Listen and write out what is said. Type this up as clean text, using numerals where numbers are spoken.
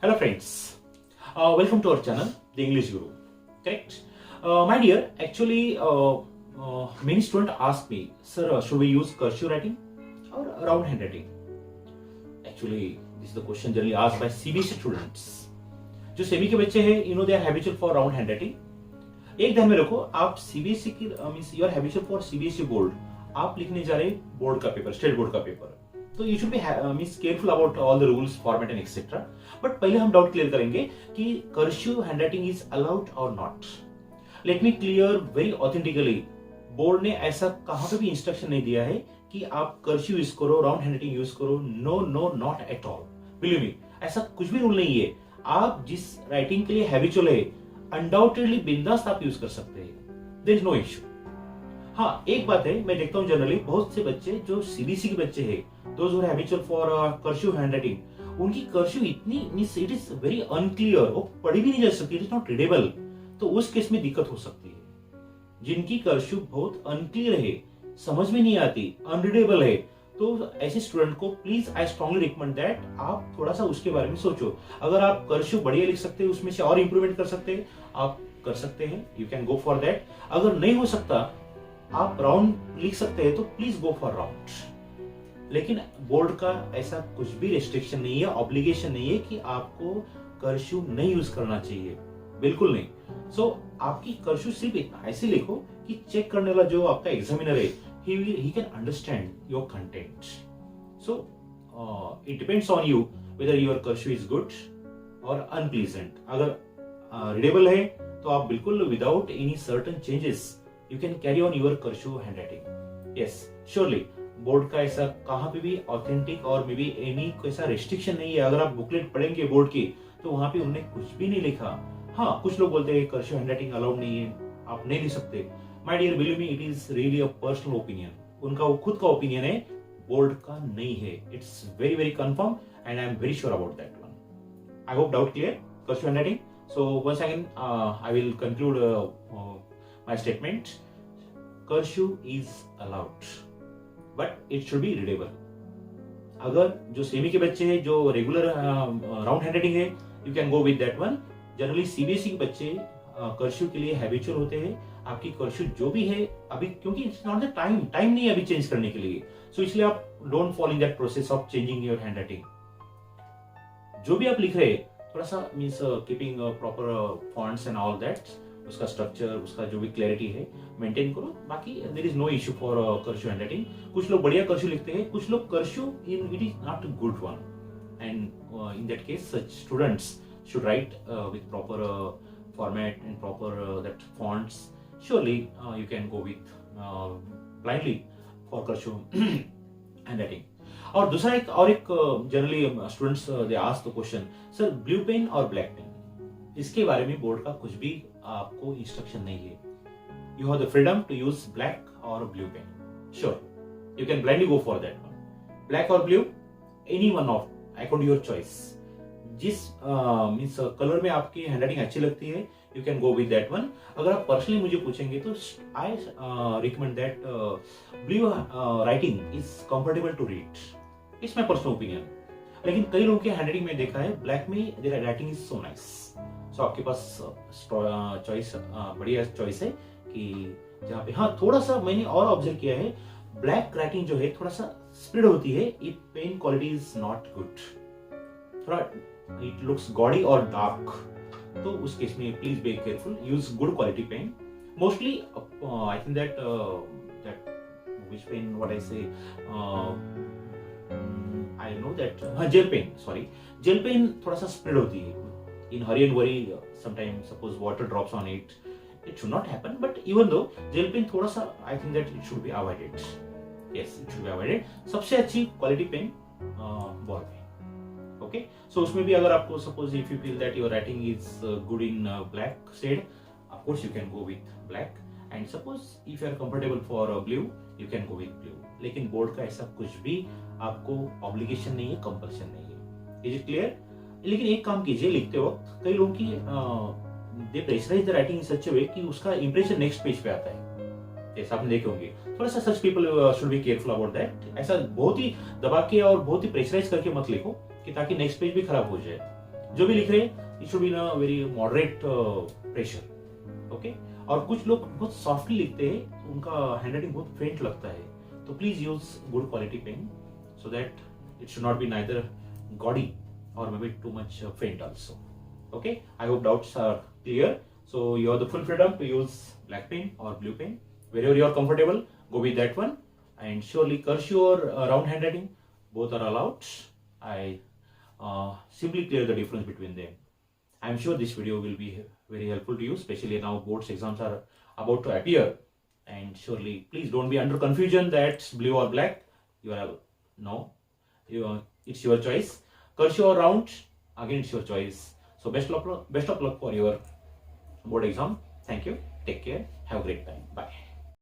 Hello friends, welcome to our channel, The English Guru. Correct? My dear, actually, many students ask me, sir, should we use cursive writing or round handwriting? Actually, this is the question generally asked by CBSE students. जो semi के बच्चे हैं, you know, they are habitual for round handwriting. एक ध्यान में रखो, आप CBSE की means you are habitual for CBSE board, आप लिखने जा रहे बोर्ड का पेपर, स्टेट बोर्ड का पेपर, तो you should be means careful about all the rules, format and etcetera. But पहले हम डाउट क्लियर करेंगे कि कर्सिव हैंडराइटिंग इज अलाउड और not. Let me clear very authentically, board ने ऐसा कहां पे भी इंस्ट्रक्शन नहीं दिया है कि आप कर्सिव यूज करो, राउंड हैंडराइटिंग यूज करो. No no, not at all. Believe me, ऐसा कुछ भी रूल नहीं है. आप जिस राइटिंग के लिए हैबिचुअल है, अनडाउटेडली बिंदास आप यूज कर सकते हैं. There is no issue. हाँ, एक बात है, मैं देखता हूँ जनरली बहुत से बच्चे जो सीबीएसई के बच्चे हैं, those who are habitual for cursive handwriting, उनकी कर्सिव इतनी means it is very unclear, वो पढ़ी भी नहीं जा सकती, इट इज नॉट रीडेबल. तो उस केस में दिक्कत हो सकती है. जिनकी कर्सिव बहुत अनक्लियर है, समझ में नहीं आती, अनरीडेबल है, तो ऐसे स्टूडेंट को please I strongly recommend that आप थोड़ा सा उसके बारे में सोचो. अगर आप कर्सिव बढ़िया लिख सकते हैं, उसमें से और इंप्रूवमेंट कर सकते हैं, आप कर सकते हैं, you can go for that. अगर नहीं हो सकता, आप राउंड लिख सकते हैं, तो प्लीज गो फॉर राउंड. लेकिन बोर्ड का ऐसा कुछ भी रेस्ट्रिक्शन नहीं है, ऑब्लिगेशन नहीं है कि आपको कर्सिव नहीं यूज करना चाहिए, बिल्कुल नहीं. सो आपकी कर्सिव सिर्फ इतना ऐसे लिखो कि चेक करने वाला जो आपका एग्जामिनर है, he can understand your content. So it depends on you whether your cursive is good or unpleasant. अगर readable है तो आप बिल्कुल without any certain changes you can carry on your cursive handwriting. Yes, surely board का ऐसा कहाँ पे भी ऑथेंटिक और मे बी एनी ऐसा रेस्ट्रिक्शन नहीं है. अगर आप बुकलेट पढ़ेंगे बोर्ड की, तो वहां पे उन्होंने कुछ भी नहीं लिखा. हाँ, कुछ लोग बोलते हैं कर्सिव हैंडराइटिंग अलाउड नहीं है, आप नहीं लिख सकते. My dear, believe me, it is really a personal opinion. उनका वो खुद का ओपिनियन है, बोर्ड का नहीं है. It's very very confirm and I am very sure about that one. I hope doubt clear cursive handwriting. So once again I will conclude my statement. Cursive is allowed but it should be readable. अगर जो semi के बच्चे हैं, जो regular round handwriting है, you can go with that one. Generally CBSE के बच्चे cursive के लिए हैबिचुअल होते हैं. आपकी कर्सिव जो भी है अभी, क्योंकि इट्स नॉट द टाइम नहीं है अभी चेंज करने के लिए, सो इसलिए आप don't follow in that process of changing your handwriting. जो भी आप लिख रहे हैं, थोड़ा सा means keeping proper fonts and all that, उसका स्ट्रक्चर, उसका जो भी क्लैरिटी है, मेंटेन करो. बाकी there is no issue for cursive handwriting. कुछ लोग बढ़िया कर्सिव लिखते हैं, कुछ लोग cursive in it is not a good one, and in that case such students should write with proper format and proper that fonts. Surely you can go with blindly for cursive handwriting. और दूसरा एक generally students they ask the question, sir blue pen और black pen, इसके बारे में board का कुछ भी आपको इंस्ट्रक्शन नहीं है. You have the freedom to use black और blue pen. Sure, you can blindly go for that one. Black और blue, any one of according your choice. जिस मींस कलर में आपकी हैंडराइटिंग अच्छी लगती है, you can go with that one. अगर आप पर्सनली मुझे पूछेंगे तो I recommend that blue writing is comfortable to read. It's my personal opinion. लेकिन कई लोगों के हैंडराइटिंग में देखा है, ब्लैक में their writing is so nice. So आपके पास चॉइस बढ़िया चॉइस है कि जहाँ पे, हाँ, थोड़ा सा मैंने और ऑब्जर्व किया है, ब्लैक राइटिंग जो है थोड़ा सा स्प्रेड होती है. It pen quality is not good, थोड़ा it looks gaudy or dark. तो उस केस में please be careful, use good quality pen. Mostly I think that which pen, what I say, I know that gel pen, sorry, gel pen थोड़ा सा spread होती है. In hurry and worry, sometimes suppose water drops on it, it should not happen. But even though gel pen थोड़ा सा, I think that it should be avoided. Yes, it should be avoided. सबसे अच्छी quality pen ball pen. Okay, so उसमें भी अगर आपको suppose if you feel that your writing is good in black shade, of course you can go with black. And suppose if you are comfortable for blue, you can go with blue. लेकिन board का ऐसा कुछ भी आपको obligation नहीं है, compulsion नहीं है. Is it clear? लेकिन एक काम कीजिए, लिखते वक्त कई लोगों की दे प्रेशराइज द राइटिंग इन सच वे कि उसका इंप्रेशन नेक्स्ट पेज पे आता है. जैसा आपने देखे होंगे, थोड़ा सा such people should be careful about that. ऐसा बहुत ही दबा के और बहुत ही प्रेशराइज करके मत लिखो कि ताकि नेक्स्ट पेज भी खराब हो जाए. जो भी लिख रहे हैं it should be in a very moderate pressure, okay. और कुछ लोग बहुत सॉफ्टली लिखते हैं, उनका हैंडराइटिंग बहुत फेंट लगता है, तो please use good quality pen so that it should not be neither gaudy or maybe too much faint also. Okay, I hope doubts are clear. So you have the full freedom to use black pen or blue pen, wherever you are comfortable, go with that one. And surely cursive or round handwriting, both are allowed. I simply clear the difference between them. I am sure this video will be very helpful to you, especially now boards exams are about to appear. And surely please don't be under confusion that blue or black. You are no, it's your choice. Cursive or round, again it's your choice. So best of luck for your board exam. Thank you. Take care. Have a great time. Bye.